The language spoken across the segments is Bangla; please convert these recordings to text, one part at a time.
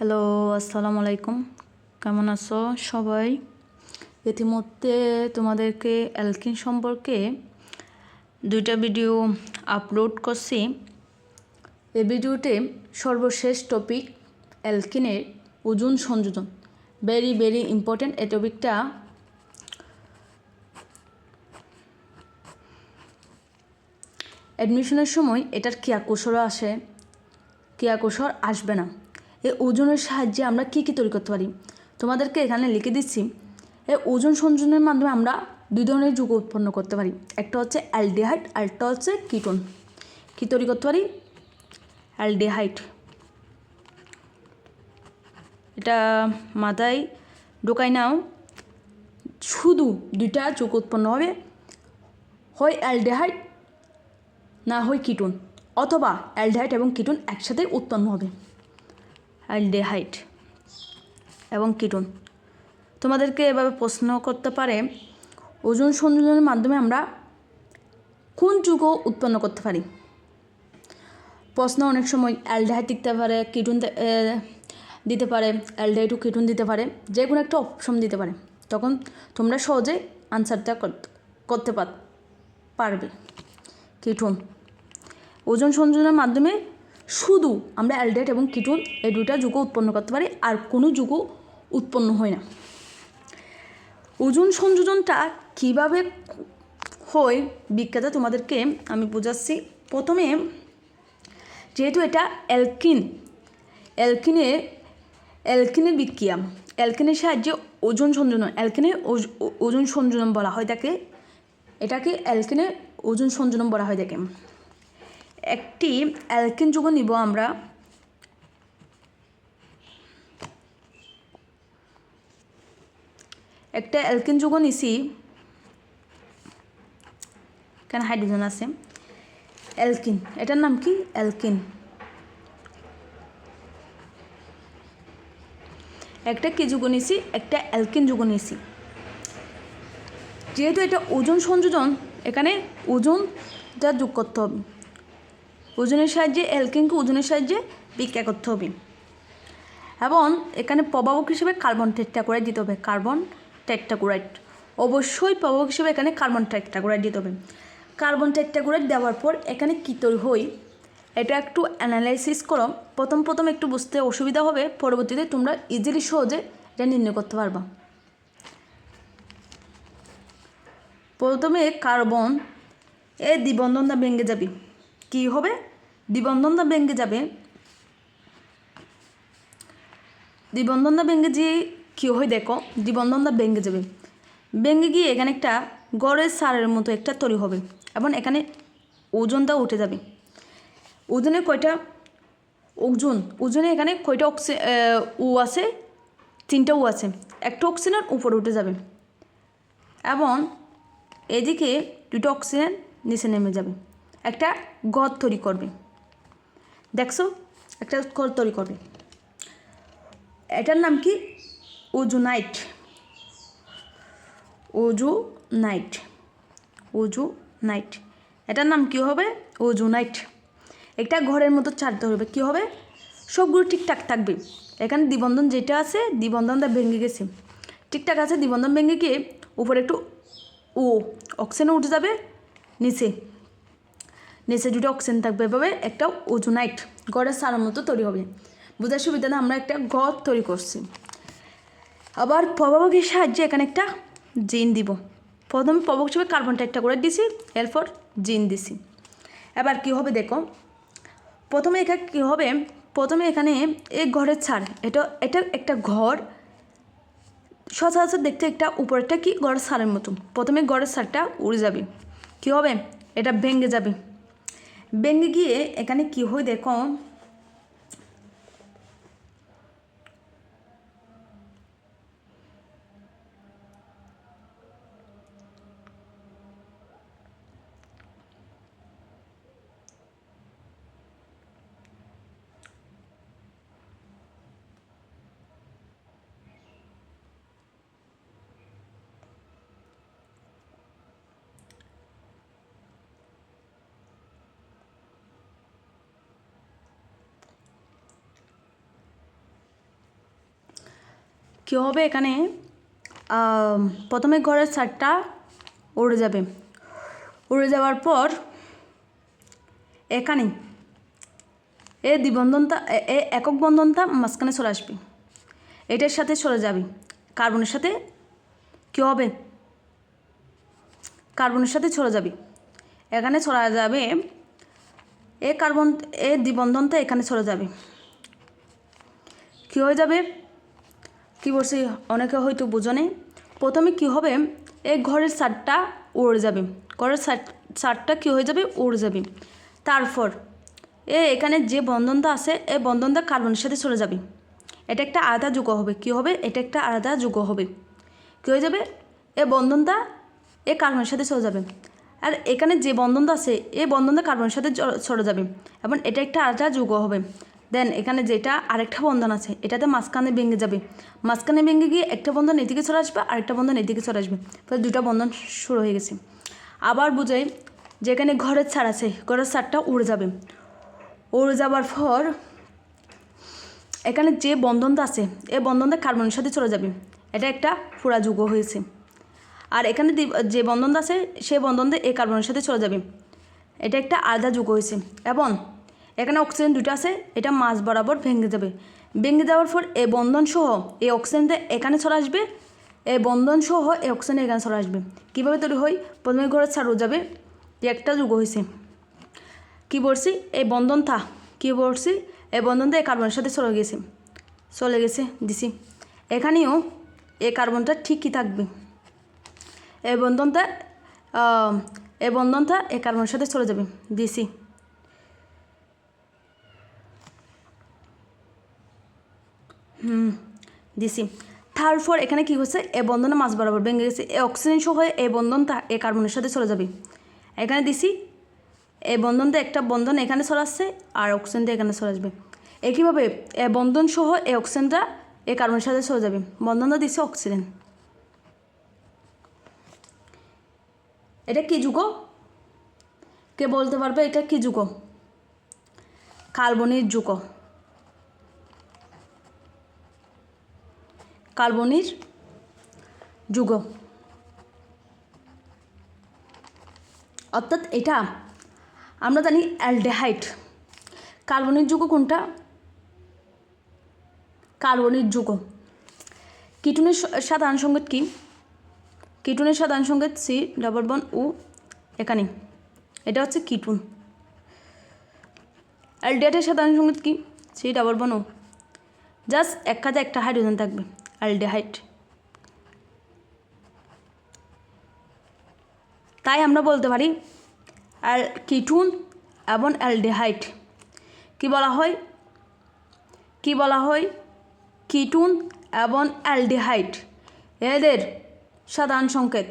হ্যালো, আসসালামু আলাইকুম। কেমন আছো সবাই? ইতিমধ্যে তোমাদেরকে অ্যালকিন সম্পর্কে 2টা ভিডিও আপলোড করছি। এই ভিডিওতে সর্বশেষ টপিক অ্যালকিনের ওজোন সংযোজন। ভেরি ভেরি ইম্পর্টেন্ট এই টপিকটা। অ্যাডমিশনের সময় এটার ক্রিয়াকৌশল আসে, ক্রিয়াকৌশল আসবে না। এই ওজনের সাহায্যে আমরা কী তৈরি করতে পারি তোমাদেরকে এখানে লিখে দিচ্ছি। এই ওজোন সংযোজনের মাধ্যমে আমরা 2 ধরনের যৌগ উৎপন্ন করতে পারি। একটা হচ্ছে অ্যালডিহাইড আর একটা হচ্ছে কিটোন। কী তৈরি করতে পারি? অ্যালডিহাইড। এটা মাথায় ঢোকাই নাও। শুধু 2টা যৌগ উৎপন্ন হবে, হয় অ্যালডিহাইড না হয় কিটোন, অথবা অ্যালডিহাইড এবং কিটোন একসাথে উৎপন্ন হবে। অ্যালডিহাইড এবং কিটোন। তোমাদেরকে এভাবে প্রশ্ন করতে পারে, ওজোন সংযোজনের মাধ্যমে আমরা কোন যৌগ উৎপন্ন করতে পারি? প্রশ্ন অনেক সময় অ্যালডিহাইড দিতে পারে, কিটোন দিতে পারে, অ্যালডিহাইড ও কিটোন দিতে পারে, যে কোনো একটা অপশন দিতে পারে। তখন তোমরা সহজে আনসারটা করতে পারবে। কিটোন। ওজোন সংযোজনের মাধ্যমে শুধু আমরা অ্যালডিহাইড এবং কিটোন এই 2টা যৌগ উৎপন্ন করতে পারি, আর কোনো যৌগ উৎপন্ন হয় না। ওজোন সংযোজনটা কীভাবে হয় বিখ্যাত তোমাদেরকে আমি বোঝাচ্ছি। প্রথমে যেহেতু এটা অ্যালকিনের বিক্রিয়া, অ্যালকিনের সাহায্যে ওজোন সংযোজন, অ্যালকিনের ওজোন সংযোজন বলা হয় তাকে। এটাকে অ্যালকিনের ওজোন সংযোজন বলা হয় তাকে। একটি অ্যালকিন যৌগ নিব আমরা। একটা অ্যালকিন যৌগ নিছি, এখানে হাইড্রোজেন আছে। অ্যালকিন, এটার নাম কি? অ্যালকিন। একটা কি যৌগ নিছি? একটা অ্যালকিন যৌগ নিছি। যেহেতু এটা ওজোন সংযোজন, এখানে ওজনটা যোগ করতে হবে। ওজনের সাহায্যে অ্যালকিনকে ওজনের সাহায্যে বিক্রিয়া করতে হবে। এবং এখানে প্রভাবক হিসেবে কার্বন টেট্রাক্লোরাইড দিতে হবে। কার্বন টেট্রাক্লোরাইড, অবশ্যই প্রভাবক হিসেবে এখানে কার্বন টেট্রাক্লোরাইড দিতে হবে। কার্বন টেট্রাক্লোরাইড দেওয়ার পর এখানে কী তৈরি হয় এটা একটু অ্যানালাইসিস করো। প্রথম একটু বুঝতে অসুবিধা হবে, পরবর্তীতে তোমরা ইজিলি সহজে এটা নির্ণয় করতে পারবা। প্রথমে কার্বন এই দ্বিবন্ধনটা ভেঙে যাবে। কি হবে? দ্বিবন্ধনটা ভেঙে যাবে। দ্বিবন্ধনটা ভেঙে গিয়ে কী হয় দেখো, দ্বিবন্ধনটা ভেঙে যাবে। ভেঙে গিয়ে এখানে একটা গড়ের সারের মতো একটা তৈরি হবে, এবং এখানে ওজনটা উঠে যাবে। ওজনে কয়টা ওজনে এখানে কয়টা ও আছে? 3টা ও আছে। একটা অক্সিজেন উপরে উঠে যাবে, এবং এদিকে 2টা অক্সিজেন নিচে নেমে যাবে। একটা গড় তৈরি করবে। দেখছো, একটা গড় তৈরি করবে। এটার নাম কি? ওজোনাইট। ওজোনাইট। এটার নাম কি হবে? ওজোনাইট। একটা ঘরের মতো চারতে হবে। কি হবে? সবগুলো ঠিকঠাক থাকবে। এখানে দ্বিবন্ধন যেটা আছে, দ্বিবন্ধনটা ভেঙে গেছে, ঠিকঠাক আছে। দ্বিবন্ধন ভেঙে গিয়ে উপরে একটু অক্সিজেন উঠে যাবে, নিচে 2টা অক্সিজেন থাকবে। এভাবে একটা ওজোনাইট গড়ের সারের মতো তৈরি হবে। বোঝার সুবিধাতে আমরা একটা গড় তৈরি করছি। আবার প্রভাবকের সাহায্যে এখানে একটা জিন দিব। প্রথমে প্রভাবক হিসেবে কার্বন টেট্রাক্লোরাইড দিছি, এরপর জিন দিছি। এবার কি হবে দেখো, প্রথমে এখানে কী হবে? প্রথমে এখানে এই ঘরের ছাড়, এটা একটা ঘর সচরাচর দেখতে একটা উপরেরটা কি ঘরের ছাড়ের মতো। প্রথমে ঘরের ছাড়টা উড়ে যাবে। কি হবে? এটা ভেঙে যাবে। ভেঙে গিয়ে এখানে কি হয় দেখো, কী হবে এখানে প্রথমে ঘরের ছাদটা উড়ে যাবে, উড়ে যাওয়ার পর এখানে এই দ্বিবন্ধনটা একক বন্ধনটা মাঝখানে চলে আসবে, এটার সাথে চলে যাবে, কার্বনের সাথে কী হবে, কার্বনের সাথে চলে যাবে, এখানে চলে যাবে এই কার্বন, এই দ্বিবন্ধনটা এখানে চলে যাবে, কী হয়ে যাবে, কী বলছি অনেকে হয়তো বুঝনে। প্রথমে কী হবে, এই ঘরের ছাদটা উড়ে যাবে, ঘরের ছাদটা কী হয়ে যাবে, উড়ে যাবে। তারপর এখানে যে বন্ধনটা আছে এই বন্ধনটা কার্বনের সাথে চলে যাবে, এটা একটা আলাদা যৌগ হবে, কী হবে, এটা একটা আলাদা যৌগ হবে, কী হয়ে যাবে, এই বন্ধনটা এই কার্বনের সাথে চলে যাবে, আর এখানে যে বন্ধনটা আছে এই বন্ধনটা কার্বনের সাথে চলে যাবে এবং এটা একটা আলাদা যৌগ হবে। দেন এখানে যেটা আরেকটা বন্ধন আছে এটাতে মাঝখানে ভেঙে যাবে, মাঝখানে ভেঙে গিয়ে একটা বন্ধন এদিকে চলে আসবে, আরেকটা বন্ধন এদিকে চলে আসবে, ফলে দুটা বন্ধন শুরু হয়ে গেছে। আবার বুঝাই, যেখানে ঘরের ছাদ আছে ঘরের ছাদটা উড়ে যাবে, উড়ে যাওয়ার পর এখানে যে বন্ধনটা আছে এই বন্ধনটা কার্বনের সাথে চলে যাবে, এটা একটা পুরা যৌগ হয়েছে। আর এখানে যে বন্ধনটা আছে সেই বন্ধনটা এই কার্বনের সাথে চলে যাবে, এটা একটা আলাদা যৌগ হয়েছে। এবং এখানে অক্সিজেন দুটো আছে, এটা মাঝ বরাবর ভেঙে যাবে, ভেঙে যাওয়ার পর এই বন্ধন সহ এই অক্সিজেনটা এখানে চলে আসবে, এই বন্ধন সহ এই অক্সিজেন এখানে চলে আসবে। কীভাবে তৈরি হয়, প্রথমে ঘরের ছাড় যাবে, একটা যৌগ হয়েছে, কী বলছি এই বন্ধনটা, কী বলছি এই বন্ধনটা এই কার্বনের সাথে চলে গেছে দিছি, এখানেও এই কার্বনটা ঠিকই থাকবে, এই বন্ধনটা এই কার্বনের সাথে চলে যাবে দিছি। দিছি, তারপর এখানে কী হচ্ছে, এই বন্ধনে মাঝ বরাবর ভেঙে গেছে, এই অক্সিজেন সহ এই বন্ধনটা এই কার্বনের সাথে চলে যাবে, এখানে দিছি, এই বন্ধনটা একটা বন্ধন এখানে চলে আসছে আর অক্সিজেনটা এখানে চলে আসবে। একইভাবে এই বন্ধন সহ এই অক্সিজেনটা এই কার্বনের সাথে চলে যাবে, বন্ধনটা দিচ্ছে অক্সিজেন। এটা কী যৌগ, কে বলতে পারবে এটা কী যৌগ, কার্বনের যৌগ, কার্বনের যৌগ, অর্থাৎ এটা আমরা জানি অ্যালডিহাইড। কার্বনের যৌগ কোনটা, কার্বনের যৌগ। কিটোনের সাধারণ সংকেত কি, কিটোনের সাধারণ সংকেত C+O, এখানে এটা হচ্ছে কিটোন। অ্যালডিহাইডের সাধারণ সংকেত কি, C+O, জাস্ট এক কাজে একটা হাইড্রোজেন থাকবে, অ্যালডিহাইড। তাই আমরা বলতে পারি কিটোন এবং অ্যালডিহাইড কি বলা হয়, কিটোন এবং অ্যালডিহাইড এদের সাধারণ সংকেত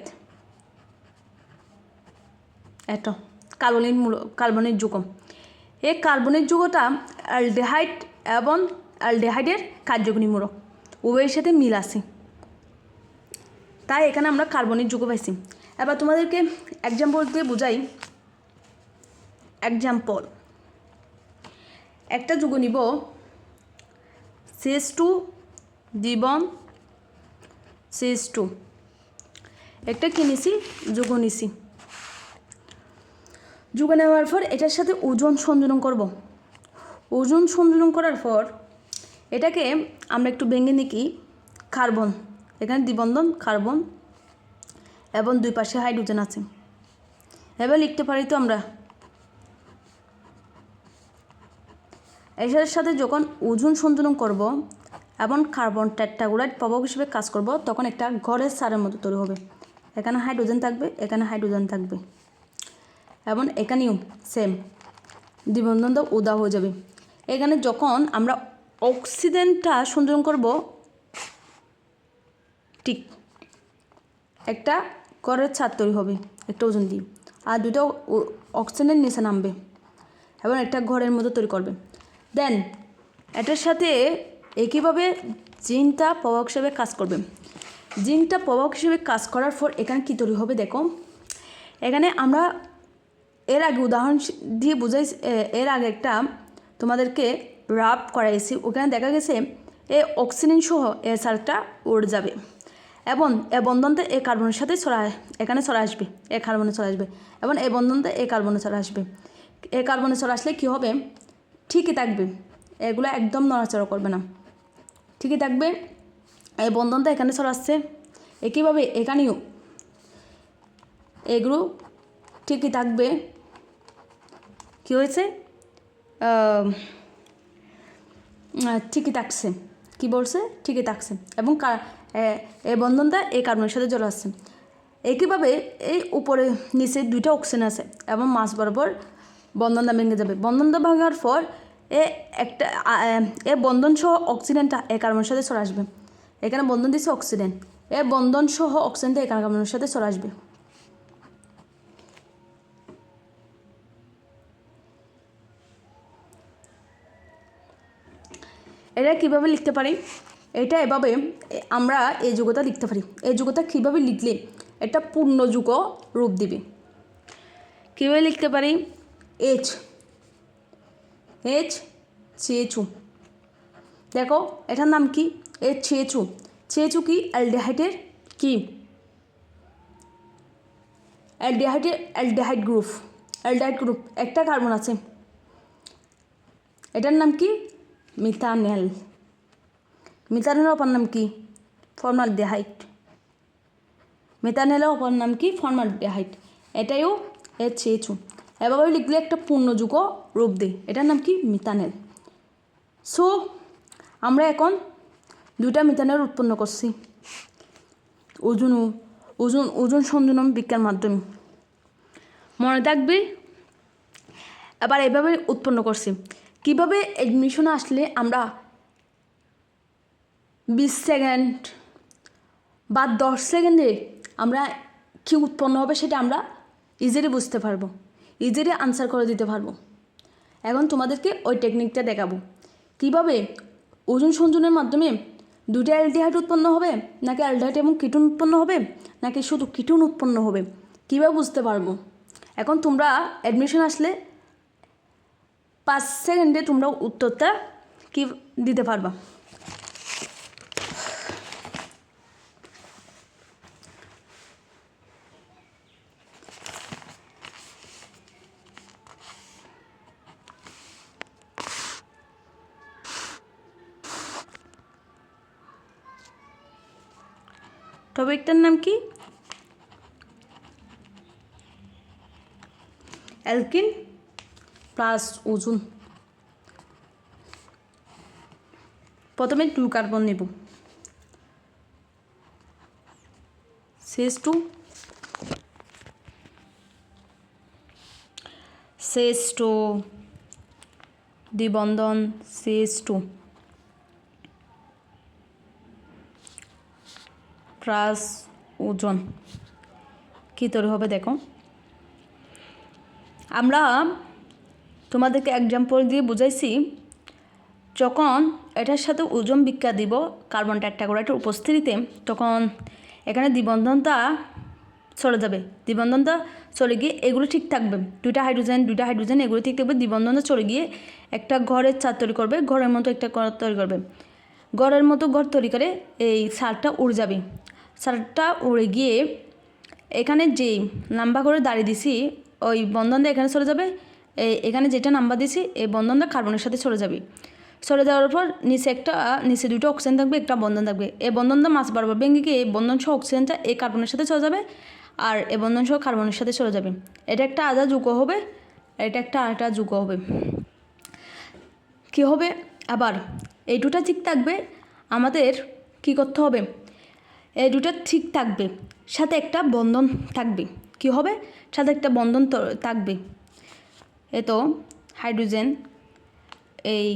এটা কার্বনের যৌগ। এই কার্বনের যৌগটা অ্যালডিহাইড এবং অ্যালডিহাইডের কার্যকরীমূলক উভয়ের সাথে মিল আছে, তাই এখানে আমরা কার্বনের যৌগ পাইছি। এবার তোমাদেরকে এক্সাম্পল দিয়ে বোঝাই। এক্সাম্পল, একটা যৌগ নিব CH2 দ্বিবন CH2, একটা কি নিছি, যৌগ নিছি, যৌগ নেওয়ার পর এটার সাথে ওজন সংযোজন করব। ওজন সংযোজন করার পর এটাকে আমরা একটু ভেঙে নিই, কার্বন, এখানে দ্বিবন্ধন কার্বন এবং দুই পাশে হাইড্রোজেন আছে, এবার লিখতে পারি তো আমরা এটার সাথে যখন ওজন সংযোজন করব এবং কার্বন টেট্রাক্লোরাইড প্রভাবক হিসেবে কাজ করব তখন একটা ঘরের সারের মতো তৈরি হবে, এখানে হাইড্রোজেন থাকবে, এখানে হাইড্রোজেন থাকবে এবং এখানেও সেম দ্বিবন্ধনটা উদা হয়ে যাবে। এখানে যখন আমরা অক্সিজেনটা সংযোজন করব ঠিক একটা ঘরের ছাদ তৈরি হবে একটা ওজন দিয়ে, আর দুটো অক্সিজেনের নিচে নামবে এবং একটা ঘরের মতো তৈরি করবে। দেন এটার সাথে একইভাবে জিনটা প্রভাবক হিসেবে কাজ করবে, জিনটা প্রভাবক হিসেবে কাজ করার পর এখানে কী তৈরি হবে দেখো, এখানে আমরা এর আগে উদাহরণ দিয়ে বুঝাই, এর আগে একটা তোমাদেরকে রাব করাইছি, ওখানে দেখা গেছে এই অক্সিজেন সহ এই সালটা উড়ে যাবে এবং এই বন্ধনটা এই কার্বনের সাথে এখানে চলে আসবে, এই কার্বনে চলে আসবে এবং এই বন্ধনটা এই কার্বনে চলে আসবে। এই কার্বনে চলে আসলে কী হবে, ঠিকই থাকবে, এগুলো একদম নড়াচড়া করবে না, ঠিকই থাকবে। এই বন্ধনটা এখানে চলে আসছে, একইভাবে এখানেও এগুলো ঠিকই থাকবে। কী হয়েছে, ঠিকই থাকছে, কী বলছে, ঠিকই থাকছে এবং এই বন্ধনটা এই কার্বনের সাথে চলে আসছে। একইভাবে এই উপরে নিচে দুইটা অক্সিজেন আছে এবং মাঝ বরাবর বন্ধনটা ভেঙে যাবে। বন্ধনটা ভাঙার পর এ বন্ধন সহ অক্সিজেনটা এই কার্বনের সাথে চলে আসবে। এখানে বন্ধন দিচ্ছে অক্সিজেন, এ বন্ধন সহ অক্সিজেনটা এই কার্বনের সাথে চলে আসবে। এটা কীভাবে লিখতে পারি, এটা এভাবে আমরা এই যৌগটা লিখতে পারি। এই যৌগটা কীভাবে লিখলে এটা পূর্ণ যৌগ রূপ দিবে, কীভাবে লিখতে পারি, এইচ CH2, দেখো এটার নাম কি, CH2 কি অ্যালডিহাইডের কি অ্যালডিহাইড গ্রুপ একটা কার্বন আছে, এটার নাম কি মিথানেল। মিথানেলের অপর নাম কি ফর্মালডিহাইড। মিথানেলের অপর নাম কি ফর্মালডিহাইড। এটাইও CH2, এভাবে লিখলে একটা পূর্ণযুগ রূপ দেয়, এটার নাম কি মিথানেল। সো আমরা এখন দুইটা মিথানেল উৎপন্ন করছি ওজোন সংযোজন বিজ্ঞান মাধ্যমে, মনে থাকবে। এবার এভাবে উৎপন্ন করছি, কিভাবে এডমিশনে আসলে আমরা 20 সেকেন্ড বা 10 সেকেন্ডে আমরা কী উৎপন্ন হবে সেটা আমরা ইজিলি বুঝতে পারবো, ইজিলি আনসার করে দিতে পারবো। এখন তোমাদেরকে ওই টেকনিকটা দেখাবো, কিভাবে ওজোন সংযোজনের মাধ্যমে দুটো অ্যালডিহাইড উৎপন্ন হবে, নাকি অ্যালডিহাইড এবং কিটোন উৎপন্ন হবে, নাকি শুধু কিটোন উৎপন্ন হবে, কীভাবে বুঝতে পারবো। এখন তোমরা অ্যাডমিশন আসলে 5 সেকেন্ডে তোমরা উত্তরটা কি দিতে পারবা। টপিকটার নাম কি, অ্যালকিন প্লাস ওজোন। প্রথমে 2 কার্বন নেব, CH2 দ্বিবন্ধন CH2 প্লাস ওজোন কী তৈরি হবে দেখো। আমরা তোমাদেরকে এক্সাম্পল দিয়ে বুঝাইছি, যখন এটার সাথে ওজোন বিক্রিয়া দিব কার্বন টেট্রাক্লোরাইডের উপস্থিতিতে, তখন এখানে দ্বিবন্ধনটা চলে যাবে, দ্বিবন্ধনটা চলে গিয়ে এগুলো ঠিক থাকবে, দুইটা হাইড্রোজেন এগুলো ঠিক থাকবে। দ্বিবন্ধনটা চলে গিয়ে একটা ঘরের চার তৈরি করবে, ঘরের মতো একটা ঘর তৈরি করবে, ঘরের মতো ঘর তৈরি করে এই সারটা উড়ে যাবে। সারটা উড়ে গিয়ে এখানে যেই নাম্বার করে দাঁড়িয়ে দিছি ওই বন্ধনটা এখানে চলে যাবে, এখানে যেটা নাম্বার দিছি এই বন্ধনটা কার্বনের সাথে চলে যাবে। চলে যাওয়ার পর নিচে দুটো অক্সিজেন থাকবে, একটা বন্ধন থাকবে। এই বন্ধনটা মাছ বরাবর ভেঙে গিয়ে এই বন্ধন সহ অক্সিজেনটা এই কার্বনের সাথে চলে যাবে, আর এই বন্ধন সহ কার্বনের সাথে চলে যাবে। এটা একটা আলাদা যৌগ হবে, এটা একটা আলাদা যৌগ হবে। কী হবে, আবার এই দুটা ঠিক থাকবে, আমাদের কি করতে হবে, এই দুটা ঠিক থাকবে, সাথে একটা বন্ধন থাকবে। কি হবে, সাথে একটা বন্ধন থাকবে। তো হাইড্রোজেন এই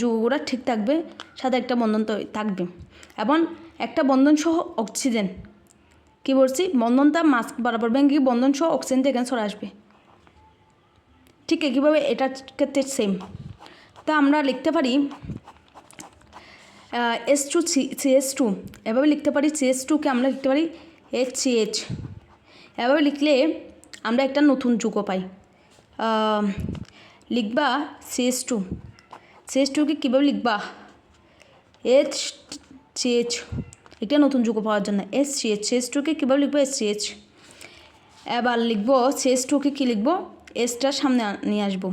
যৌগটা ঠিক থাকবে, সাথে একটা বন্ধন থাকবে এবং একটা বন্ধন সহ অক্সিজেন। কী বলছি, বন্ধনটা মাছ বরাবর ভেঙে বন্ধন সহ অক্সিজেনটা এখানে চলে আসবে। ঠিক একইভাবে এটার ক্ষেত্রে সেম। তা আমরা লিখতে পারি CH2 এভাবে লিখতে পারি, CH2কে আমরা লিখতে পারি HCH। এভাবে লিখলে আমরা একটা নতুন যৌগ পাই। লিখবা CH2কে কীভাবে লিখবা, এইচ CH একটা নতুন যৌগ পাওয়ার জন্য SCH CH2কে কীভাবে লিখবো SCH। এবার লিখবো CH2কে কী লিখবো, এসটার সামনে নিয়ে আসবো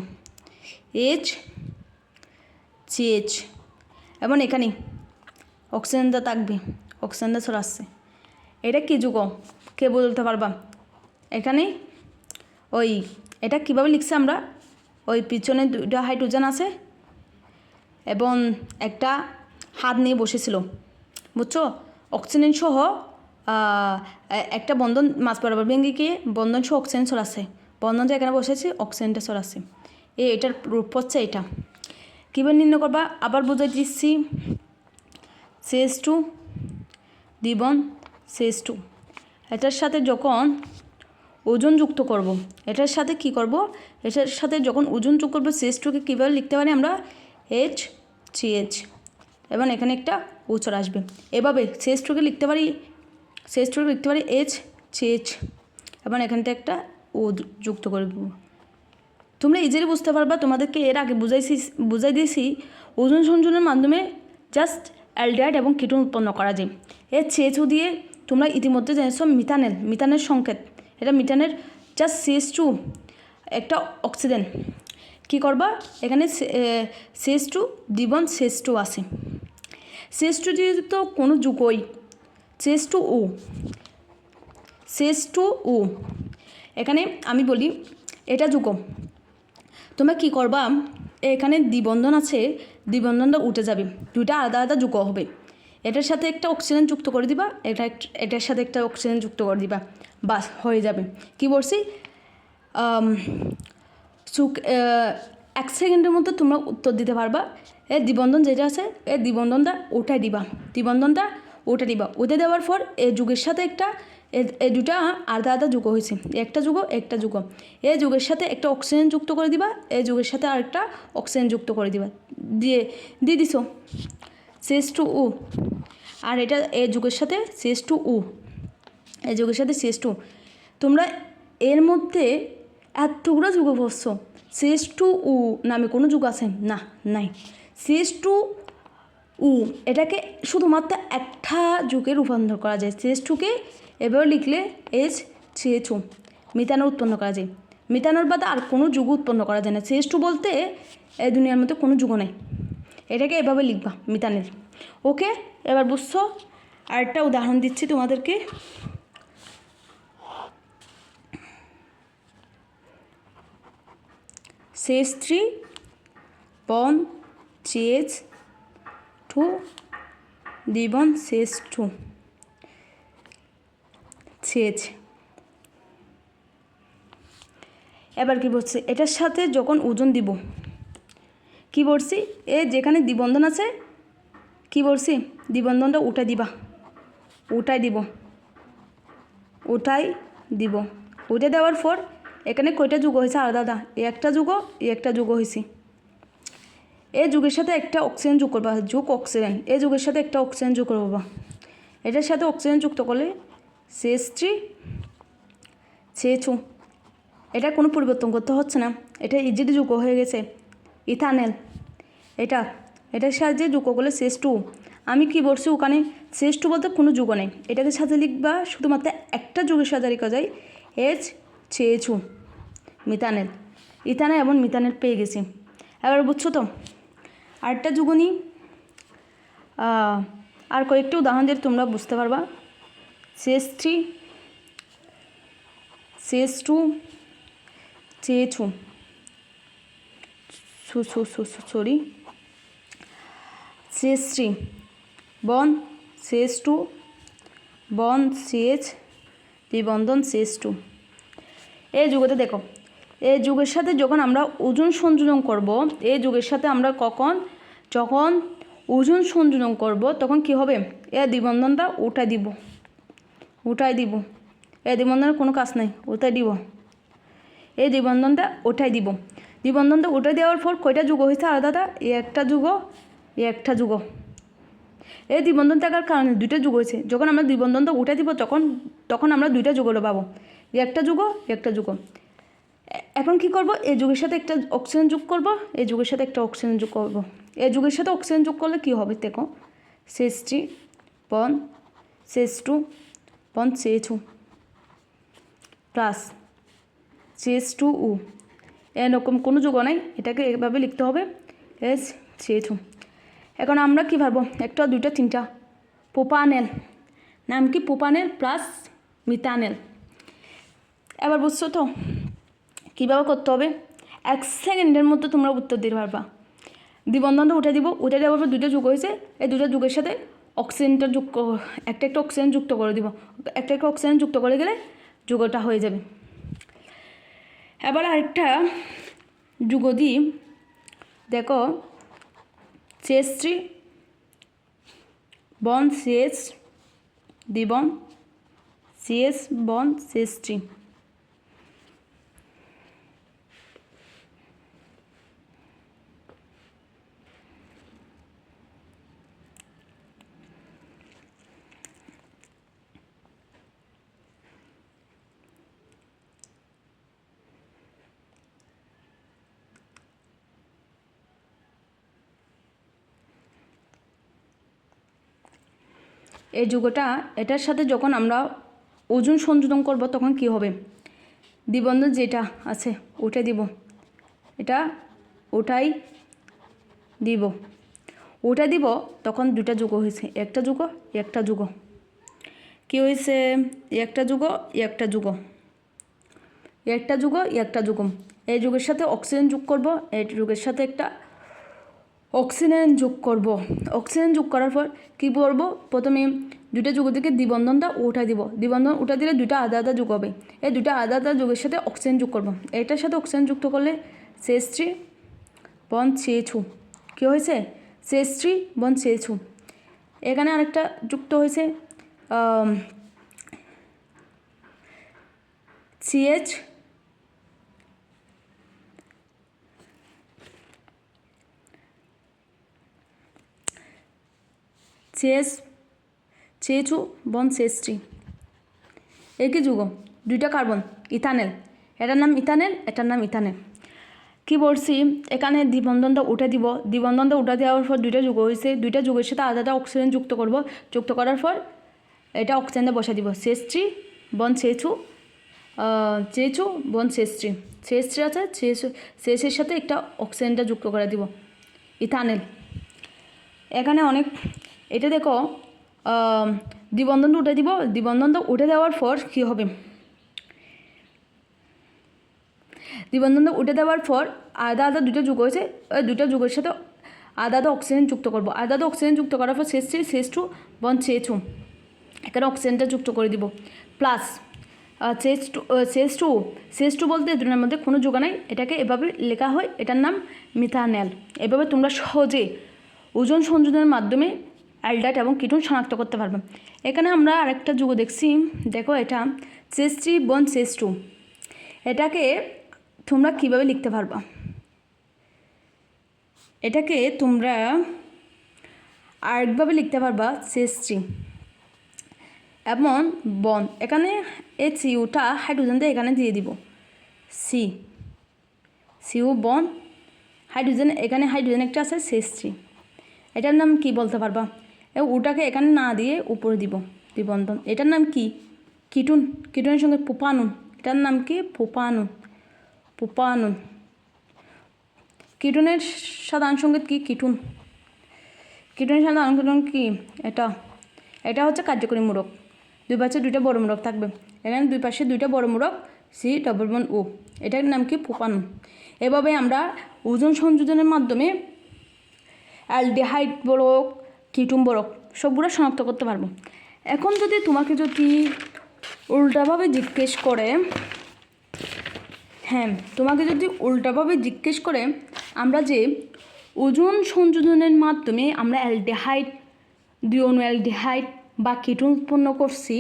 HCH। এবং এখানে অক্সিজেনটা থাকবে, অক্সিজেনটা চলে আসছে। এটা কী যৌগ কে বলতে পারবা? এখানে ওই এটা কীভাবে লিখছি আমরা, ওই পিছনে 2টা হাইড্রোজেন আছে এবং একটা হাত নিয়ে বসেছিল, বুঝছো? অক্সিজেন সহ একটা বন্ধন মাছ বরাবর ভেঙে গিয়ে বন্ধন সহ অক্সিজেন ছড়াচ্ছে, বন্ধনটা এখানে বসেছে, অক্সিজেনটা ছড়াচ্ছে। এটার রূপ হচ্ছে এটা। কীভাবে নির্ণয় করবা আবার বুঝাই দিচ্ছি। CH2 দ্বিবন্ধন CH2, এটার সাথে যখন ওজন যুক্ত করব, এটার সাথে কি করব, এটার সাথে যখন ওজন যোগ করবো CH2কে কীভাবে লিখতে পারি আমরা HCH এবং এখানে একটা ও চলে আসবে। এভাবে CH2কে লিখতে পারি, HCH এবং এখানটা একটা ও যুক্ত করব। তোমরা ইজিলি বুঝতে পারবা, তোমাদেরকে এর আগে বুঝাই দিয়েছি ওজন সংযোজনের মাধ্যমে জাস্ট অ্যালডিহাইড এবং কিটোন উৎপন্ন করা যায়। এর CH2 দিয়ে তোমরা ইতিমধ্যে জেনেছো মিথানের সংকেত, এটা মিথানের জাস্ট CH2 একটা অক্সিজেন। কি করবা, এখানে CH2 দ্বিবন্ধন CH2 আছে, CH2 যেহেতু কোনো যুগই CH2O এখানে আমি বলি এটা যুগ। তোমরা কি করবা, এখানে দ্বিবন্ধন আছে, দ্বিবন্ধনটা উঠে যাবে, দুইটা আলাদা আলাদা যুগ হবে। এটার সাথে একটা অক্সিজেন যুক্ত করে দিবা, এটার সাথে একটা অক্সিজেন যুক্ত করে দিবা, বাস হয়ে যাবে। কি বলছি, 1 সেকেন্ডের মধ্যে তোমরা উত্তর দিতে পারবা। এর দ্বিবন্ধন যেটা আছে এর দ্বিবন্ধনটা ওটাই দিবা, ওটা দেওয়ার পর এই যুগের সাথে একটা এই দুটা আলাদা আলাদা যুগ হয়েছে, একটা যুগ এই যুগের সাথে একটা অক্সিজেন যুক্ত করে দিবা, এই যুগের সাথে আরেকটা অক্সিজেন যুক্ত করে দিবা, দিয়ে দিছো CH2O। আর এটা এই যুগের সাথে CH2O, এই যুগের সাথে CH2। তোমরা এর মধ্যে এতগুলো যুগ বসছো, CH2O নামে কোনো যুগ আছে না, নাই। CH2O এটাকে শুধুমাত্র একটা যুগে রূপান্তর করা যায়। CH2কে এভাবে লিখলে HCHO মিথানল উৎপন্ন করা যায়। মিথানল বাদে আর কোনো যুগ উৎপন্ন করা যায় না। CH2 বলতে এই দুনিয়ার মধ্যে কোনো যুগ নেই, এটাকে এভাবে লিখবা মিথানের। ওকে, এবার বুঝছো। আরেকটা উদাহরণ দিচ্ছি তোমাদেরকে। CH3 বন CH2 দ্বিবন CH2 CH। এবার কি বলছে, এটার সাথে যখন ওজন দিব, কি বলছি, এ যেখানে দ্বিবন্ধন আছে কি বলছি, দ্বিবন্ধনটা উঠাই দিব। উঠে দেওয়ার পর এখানে কয়টা যুগ হয়েছে আলাদা, একটা যুগ হয়েছে। এই যুগের সাথে একটা অক্সিজেন যোগ করবা, অক্সিজেন, এই যুগের সাথে একটা অক্সিজেন যোগ করবা, এটার সাথে অক্সিজেন যুক্ত করলে CH3 CH2। এটা কোনো পরিবর্তন করতে হচ্ছে না, এটা ইজিলি যুগ হয়ে গেছে ইথানেল। এটার সাহায্যে যুগ করলে CH2। আমি কি বলছি, ওখানে CH2 বলতে কোনো যুগ নেই, এটাকে সাথে লিখবা শুধুমাত্র একটা যুগের সাথে লিখা যায় HCHO মিথানেল। ইথানেল এবং মিথানেল পেয়ে গেছি। এবার বুঝছো তো। আরেকটা যুগ নিই, আর কয়েকটি উদাহরণ দিয়ে তোমরা বুঝতে পারবা। CH3 CH2 CH2 CH3 বন CH2 বন CH দ্বিবন্ধন CH2। এই যুগতে দেখো, এই যুগের সাথে যখন আমরা ওজন সংযোজন করব, এই যুগের সাথে আমরা যখন ওজন সংযোজন করব তখন কি হবে, এই দ্বিবন্ধনটা উঠাই দিব, এই দ্বিবন্ধনের কোনো কাজ নাই, উঠাই দিব, এই দ্বিবন্ধনটা উঠাই দেওয়ার পর কয়টা যুগ হয়েছে আলাদা, একটা যুগ। এই দ্বিবন্ধন থাকার কারণে দুইটা যুগ হয়েছে। যখন আমরা দ্বিবন্ধনটা উঠে দিব তখন আমরা দুইটা যুগ পাবো, একটা যুগ। এখন কি করব, এই যুগের সাথে একটা অক্সিজেন যোগ করব, এই যুগের সাথে একটা অক্সিজেন যোগ করব। এই যুগের সাথে অক্সিজেন যোগ করলে কি হবে দেখো, CH3 বন CH2 বন CH2 প্লাস CH2O, এরকম কোনো যৌগ নাই, এটাকে এভাবে লিখতে হবে CH2। এখন আমরা কী ভাববো, একটা দুইটা তিনটা, প্রোপানেল, নাম কি প্রোপানেল প্লাস মিথানেল। এবার বুঝছো তো কীভাবে করতে হবে? 1 সেকেন্ডের মধ্যে তোমরা উত্তর দিতে পারবা। দ্বিবন্ধনটা উঠে দিব, উঠে দেওয়ার পর দুটো যুগ হয়েছে, এই দুটো যুগের সাথে অক্সিজেনটা একটা অক্সিজেন যুক্ত করে দিব, একটা অক্সিজেন যুক্ত করে গেলে যুগটা হয়ে যাবে। এবার আরেকটা যুগ দিই, দেখো CH3 বন CH দ্বিবন CH বন CH3। এই যৌগটা এটার সাথে যখন আমরা ওজন সংযোজন করব তখন কি হবে, দ্বিবন্ধন যেটা আছে ওটা দিব, এটা ওটাই দিব, ওটা দিব, তখন দুটা যৌগ হয়েছে, একটা যৌগ একটা যৌগ, কি হয়েছে, একটা যৌগ একটা যৌগ, একটা যৌগ একটা যৌগ। এই যৌগের সাথে অক্সিজেন যোগ করব, এই যৌগের সাথে একটা অক্সিজেন যোগ করব। অক্সিজেন যোগ করার পর কী করব, প্রথমে দুটা যৌগ থেকে দ্বিবন্ধনটা উঠা দিব, দ্বিবন্ধন উঠা দিলে দুটা আলাদা আলাদা যোগ হবে, এই দুটা আলাদা আলাদা যৌগের সাথে অক্সিজেন যোগ করব। এটার সাথে অক্সিজেন যুক্ত করলে CH3 বন CH2, কী হয়েছে, CH3 বন CH2। এখানে আরেকটা যুক্ত হয়েছে CH CH2 বন CH3, একই যৌগ, দুইটা কার্বন, ইথানেল, এটার নাম ইথানেল, এটার নাম ইথানেল। কি বলছি, এখানে দ্বিবন্ধনটা উঠে দিব, দ্বিবন্ধনটা উঠে দেওয়ার পর দুইটা যৌগ হয়েছে, দুইটা যৌগের সাথে আলাদা অক্সিজেন যুক্ত করব, যুক্ত করার পর এটা অক্সিজেনটা বসে দিব, CH3 বন CH2 CH2 বন CH3, CH3 আছে, CHের সাথে একটা অক্সিজেনটা যুক্ত করে দিব, ইথানেল। এখানে অনেক, এটা দেখো দ্বিবন্ধনটা উঠে দিব, দ্বিবন্ধনটা উঠে দেওয়ার পর কী হবে, দ্বিবন্ধনটা উঠে দেওয়ার পর আলাদা আলাদা দুটো যুগ হয়েছে, ওই দুটো যুগের সাথে আলাদা আলাদা অক্সিজেন যুক্ত করবো, আলাদা আলাদা অক্সিজেন যুক্ত করার পর CH3 CH2 বন CH2, এখানে অক্সিজেনটা যুক্ত করে দিব, প্লাস CH2 বলতে দুটোর মধ্যে কোনো যোগ নাই, এটাকে এভাবে লেখা হয়, এটার নাম মিথানেল। এভাবে তোমরা সহজে ওজন সংযোজনের মাধ্যমে অ্যালডিহাইড এবং কিটোন শনাক্ত করতে পারবে। এখানে আমরা আরেকটা যৌগ দেখছি, দেখো এটা CH3 বন CH2, এটাকে তোমরা কিভাবে লিখতে পারবা, এটাকে তোমরা আরেকভাবে লিখতে পারবা CH3 এবং বন, এখানে এই সিউটা হাইড্রোজেনটা এখানে দিয়ে দিব, সিউ বন হাইড্রোজেন, এখানে হাইড্রোজেন একটা আছে CH3, এটার নাম কি বলতে পারবা, ওটাকে এখানে না দিয়ে উপরে দিব দ্বিবন্ধন, এটার নাম কি, কিটোন, কিটোনের সঙ্গে প্রোপানন, এটার নাম কি প্রোপানন, কিটোনের সাধারণ সংকেত কি, কিটোন, কিটোনের সাধারণ সংকেত কি, এটা হচ্ছে কার্যকরী মূলক, দুই পাশে দুইটা বড় মূলক থাকবে, এখানে দুই পাশে দুইটা বড় মূলক C+O, এটার নাম কি প্রোপানন। এভাবে আমরা ওজন সংযোজনের মাধ্যমে অ্যালডিহাইড বলক কিটোন বলক সবগুলো শনাক্ত করতে পারবো। এখন যদি তোমাকে যদি উল্টাভাবে জিজ্ঞেস করে, তোমাকে যদি উল্টাভাবে জিজ্ঞেস করে আমরা যে ওজন সংযোজনের মাধ্যমে আমরা অ্যালডিহাইড, দ্বিঅণু অ্যালডিহাইড বা কিটোন উৎপন্ন করছি,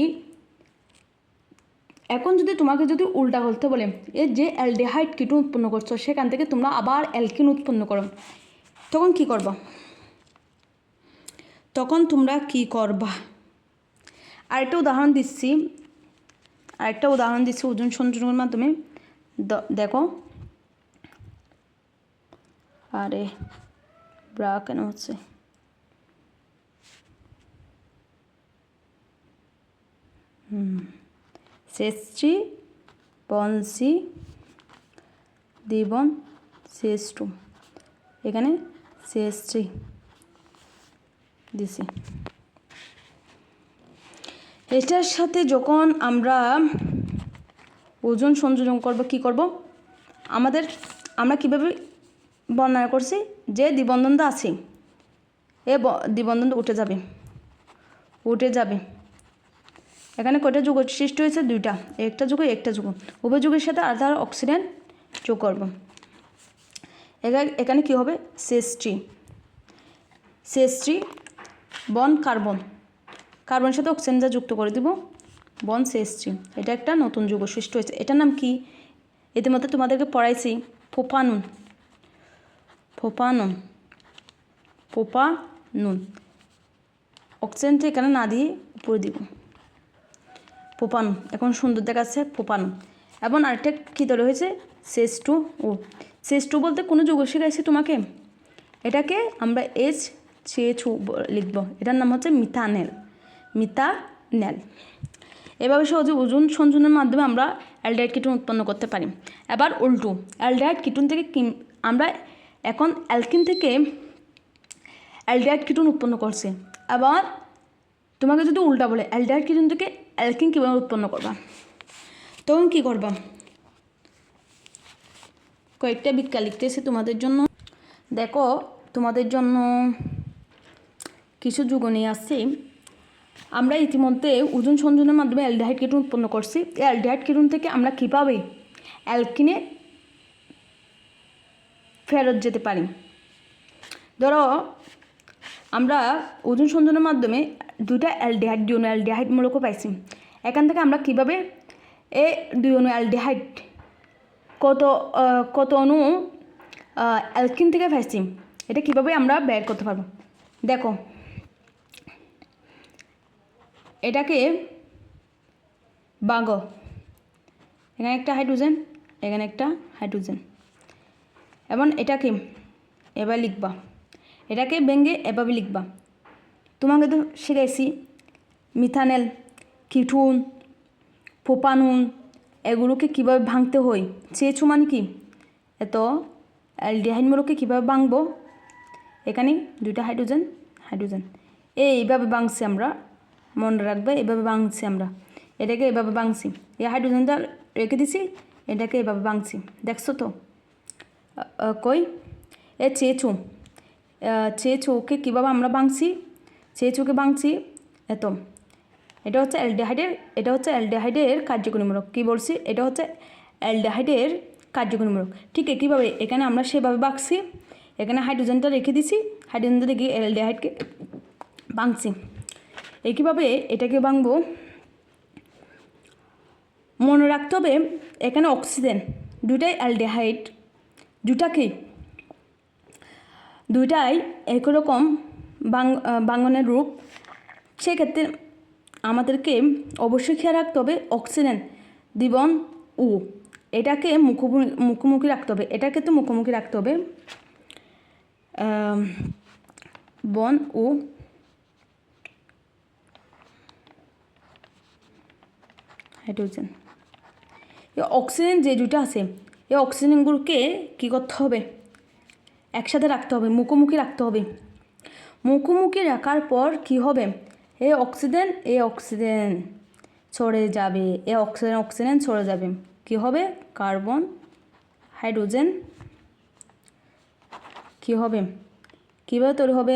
এখন যদি তোমাকে যদি উল্টা করতে বলে এর যে অ্যালডিহাইড কিটোন উৎপন্ন করছো সেখান থেকে তোমরা আবার অ্যালকিন উৎপন্ন করো, তখন কি করবা, তখন তোমরা কি করবা, আরেকটা উদাহরণ দিচ্ছি ওজন সংযোজনের মাধ্যমে, দেখো, আরে ব্রা কেন হচ্ছে, CH3 bond C Dwibon CH2 এখানে CH3 দিছি। এটার সাথে যখন আমরা ওজন সংযোজন করব কি করব আমরা কিভাবে বর্ণনা করছি যে দ্বিবন্ধনটা আছে এ দ্বিবন্ধনটা উঠে যাবে এখানে কয়টা যৌগ সৃষ্টি হয়েছে দুইটা একটা যৌগ উভয় যৌগের সাথে আলাদা অক্সিজেন যোগ করব এখানে কি হবে CH3 বন কার্বনের সাথে অক্সিজেনটা যুক্ত করে দিব বন CH3 এটা একটা নতুন যৌগ সৃষ্টি হয়েছে এটার নাম কি ইতিমধ্যে তোমাদেরকে পড়াইছি প্রোপানন অক্সিজেনটা এখানে না দিয়ে উপরে দিব প্রোপানন এখন সুন্দর দেখাচ্ছে প্রোপানন এবং আরেকটা কী তৈরি হয়েছে CH2 বলতে কোনো যৌগ শিখাইছি তোমাকে এটাকে আমরা CH2 লিখব এটার নাম হচ্ছে মিথানেল এভাবে সহজে ওজন সংযোজনের মাধ্যমে আমরা অ্যালডিহাইড কিটোন উৎপন্ন করতে পারি। এবার উল্টো অ্যালডিহাইড কিটোন থেকে আমরা এখন অ্যালকিন থেকে অ্যালডিহাইড কিটোন উৎপন্ন করছি। আবার তোমাকে যদি উল্টা বলে অ্যালডিহাইড কিটোন থেকে অ্যালকিন কীভাবে উৎপন্ন করবা তখন কী করবা কয়েকটা বিজ্ঞা লিখতেছি তোমাদের জন্য। দেখো তোমাদের জন্য কিছু যৌগ নিয়ে আসছি। আমরা ইতিমধ্যে ওজন সংযোজনের মাধ্যমে অ্যালডিহাইড কিটোন উৎপন্ন করছি। এই অ্যালডিহাইড কিটোন থেকে আমরা কীভাবে অ্যালকিনে ফেরত যেতে পারি। ধরো আমরা ওজন সংযোজনের মাধ্যমে দুইটা অ্যালডিহাইড মূলক পাইছি। এখান থেকে আমরা কীভাবে এই দুই অণু অ্যালডিহাইড কত অণু অ্যালকিন থেকে পাইছি এটা কীভাবে আমরা বের করতে পারবো। দেখো এটাকে ভাঙো এখানে একটা হাইড্রোজেন এখানে একটা হাইড্রোজেন এবং এটাকে এবার লিখবা এটাকে ভেঙে এভাবে লিখবা। তোমাকে তো শিখাইছি মিথানেল কিটোন প্রোপানন এগুলোকে কীভাবে ভাঙতে হয় CH2 মানে কি এত অ্যালডিহাইড মূলককে কীভাবে ভাঙবো এখানে দুইটা হাইড্রোজেন এইভাবে ভাঙছি আমরা মনে রাখবে এভাবে ভাঙছি আমরা এটাকে এভাবে ভাঙছি এই হাইড্রোজেনটা রেখে দিছি এটাকে এভাবে ভাঙছি দেখছো তো কই এ CH2কে কীভাবে আমরা ভাঙছি CH2কে ভাঙছি এটা হচ্ছে অ্যালডিহাইডের কার্যকরীমূলক কী বলছি এটা হচ্ছে অ্যালডিহাইডের কার্যকরীমূলক ঠিক কীভাবে এখানে আমরা সেভাবে ভাঙছি এখানে হাইড্রোজেনটা রেখে দিছি হাইড্রোজেনটা রেখে অ্যালডিহাইডকে ভাঙছি একইভাবে এটাকে ভাঙবো। মনে রাখতে হবে এখানে অক্সিজেন দুইটাই অ্যালডিহাইড দুইটাই একই রকম ভাঙনের রূপ সেক্ষেত্রে আমাদেরকে অবশ্যই খেয়াল রাখতে হবে অক্সিজেন দ্বিবন ও এটাকে মুখোমুখি রাখতে হবে এটাকে তো মুখোমুখি রাখতে হবে বন ও হাইড্রোজেন এই অক্সিজেন যে দুটো আছে এই অক্সিজেনগুলোকে কী করতে হবে একসাথে রাখতে হবে মুখোমুখি রাখতে হবে মুখোমুখি রাখার পর কি হবে এই অক্সিজেন ছড়ে যাবে অক্সিজেন ছড়ে যাবে কি হবে কার্বন হাইড্রোজেন কি হবে কীভাবে তৈরি হবে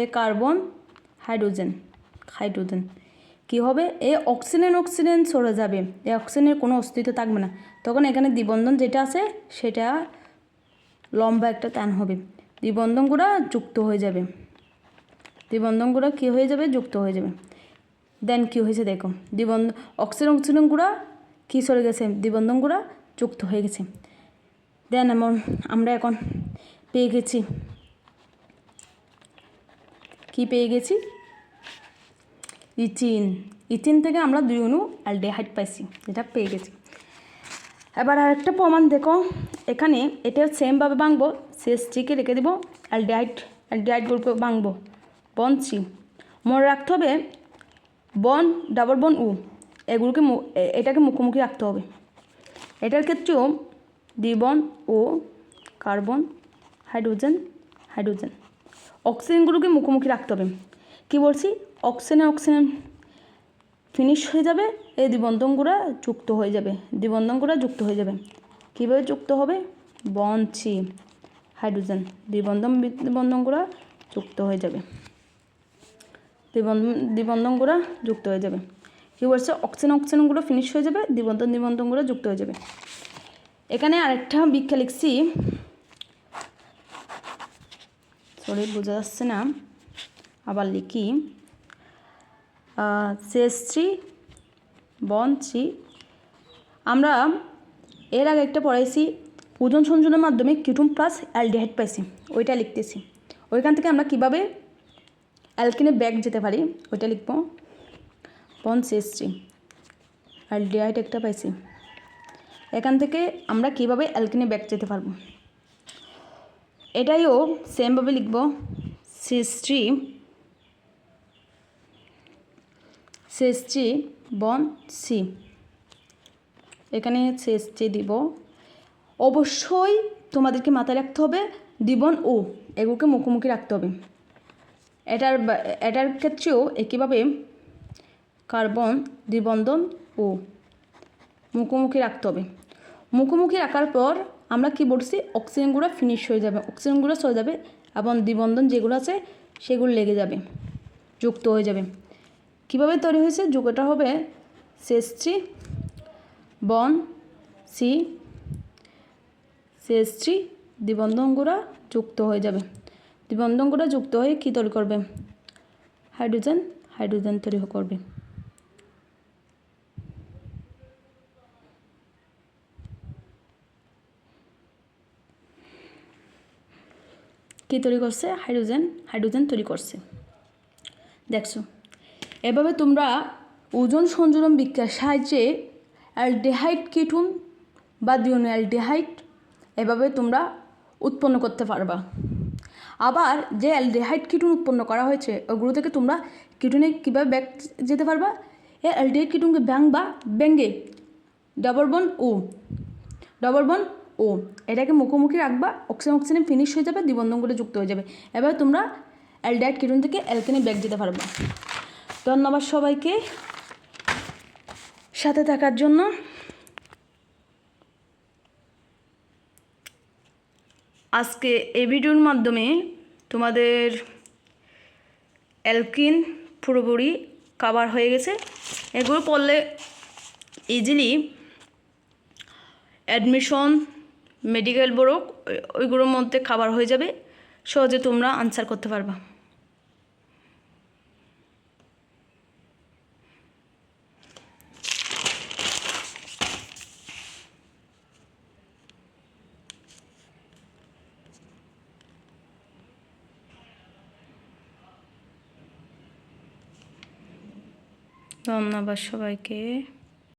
এ কার্বন হাইড্রোজেন কি হবে এই অক্সিজেন ছড়ে যাবে এই অক্সিজেনের কোনো অস্তিত্ব থাকবে না তখন এখানে দ্বিবন্ধন যেটা আছে সেটা লম্বা একটা টান হবে দ্বিবন্ধনগুলো যুক্ত হয়ে যাবে যুক্ত হয়ে যাবে দেন কী হয়েছে দেখো অক্সিজেনগুলো কী চলে গেছে দ্বিবন্ধনগুলো যুক্ত হয়ে গেছে দেন আমরা এখন পেয়ে গেছি ইথিন থেকে আমরা দুই অণু অ্যালডিহাইড পাইছি যেটা পেয়ে গেছি। এবার আরেকটা প্রমাণ দেখো এখানে এটা সেমভাবে ভাঙবো CH3কে রেখে দেবো অ্যালডিহাইড গ্রুপে ভাঙবো বন C মনে রাখতে হবে বন ডাবল বন ও এগুলোকে এটাকে মুখোমুখি রাখতে হবে। এটার ক্ষেত্রেও দ্বিবন ও কার্বন, হাইড্রোজেন, হাইড্রোজেন, অক্সিজেনগুলোকে মুখোমুখি রাখতে হবে। কী বলছি, অক্সিজেন ফিনিশ হয়ে যাবে, এই দ্বিবন্ধনগুলো যুক্ত হয়ে যাবে, দ্বিবন্ধনগুলো যুক্ত হয়ে যাবে। কীভাবে যুক্ত হবে, বন্ড সি হাইড্রোজেন, দ্বিবন্ধনগুলো যুক্ত হয়ে যাবে, দ্বিবন্ধনগুলো যুক্ত হয়ে যাবে। কী বলছে, অক্সিজেনগুলো ফিনিশ হয়ে যাবে, দ্বিবন্ধনগুলো যুক্ত হয়ে যাবে। এখানে আরেকটা ব্যাখ্যা লিখছি, সরি বোঝা যাচ্ছে না, আবার লিখি, CH3 বন্ড সি। আমরা এর আগে একটা পড়াইছি, ওজন সংযোজনের মাধ্যমে কিটোন প্লাস অ্যালডিহাইড পাইছি, ওইটা লিখতেছি। ওইখান থেকে আমরা কিভাবে অ্যালকিনে ব্যাক যেতে পারি ওইটা লিখব, বন্ড CH3 অ্যালডিহাইড একটা পাইছি, এখান থেকে আমরা কিভাবে অ্যালকিনে ব্যাক যেতে পারবো, এটাইও সেমভাবে লিখব, CH3 বন্ড সি, এখানে CH3 দিব। অবশ্যই তোমাদেরকে মাথায় রাখতে হবে দ্বিবন ও এগুলোকে মুখোমুখি রাখতে হবে। এটার ক্ষেত্রেও একইভাবে কার্বন দ্বিবন্ধন ও মুখোমুখি রাখতে হবে। মুখোমুখি রাখার পর আমরা কি বলছি, অক্সিজেনগুলো ফিনিশ হয়ে যাবে, অক্সিজেনগুলো চলে যাবে এবং দ্বিবন্ধন যেগুলো আছে সেগুলো লেগে যাবে, যুক্ত হয়ে যাবে। কীভাবে তৈরি হয়েছে, যুগটা হবে CH3 বন্ড সি, CH3 দ্বিবন্ধনগুলো যুক্ত হয়ে যাবে, দ্বিবন্ধনগুলো যুক্ত হয়ে কী তৈরি করবে, হাইড্রোজেন তৈরি করবে। কী তৈরি করছে, হাইড্রোজেন তৈরি করছে। দেখছো, এভাবে তোমরা ওজন সংযোজন বিক্রিয়ার সাহায্যে অ্যালডিহাইড কিটোন বা ডিওনালডিহাইড এভাবে তোমরা উৎপন্ন করতে পারবা। আবার যে অ্যালডিহাইড কিটোন উৎপন্ন করা হয়েছে ওগুলো থেকে তোমরা কিটোনে কীভাবে ব্যাক যেতে পারবা, এই অ্যালডিহাইড কিটোনকে ব্যাঙ্গে ডবল বন্ড ও এটাকে মুখোমুখি রাখবা, অক্সিজেন ফিনিশ হয়ে যাবে, দ্বিবন্ধনগুলো যুক্ত হয়ে যাবে। এবার তোমরা অ্যালডিহাইড কিটোন থেকে অ্যালকেনে ব্যাক যেতে পারবা। ধন্যবাদ সবাইকে সাথে থাকার জন্য। আজকে এই ভিডিওর মাধ্যমে তোমাদের অ্যালকিন পুরোপুরি কভার হয়ে গেছে। এগুলো পড়লে ইজিলি অ্যাডমিশন, মেডিকেল বোর্ড ওইগুলোর মধ্যে কভার হয়ে যাবে, সহজে তোমরা আনসার করতে পারবা। ধন্যবাদ সবাইকে।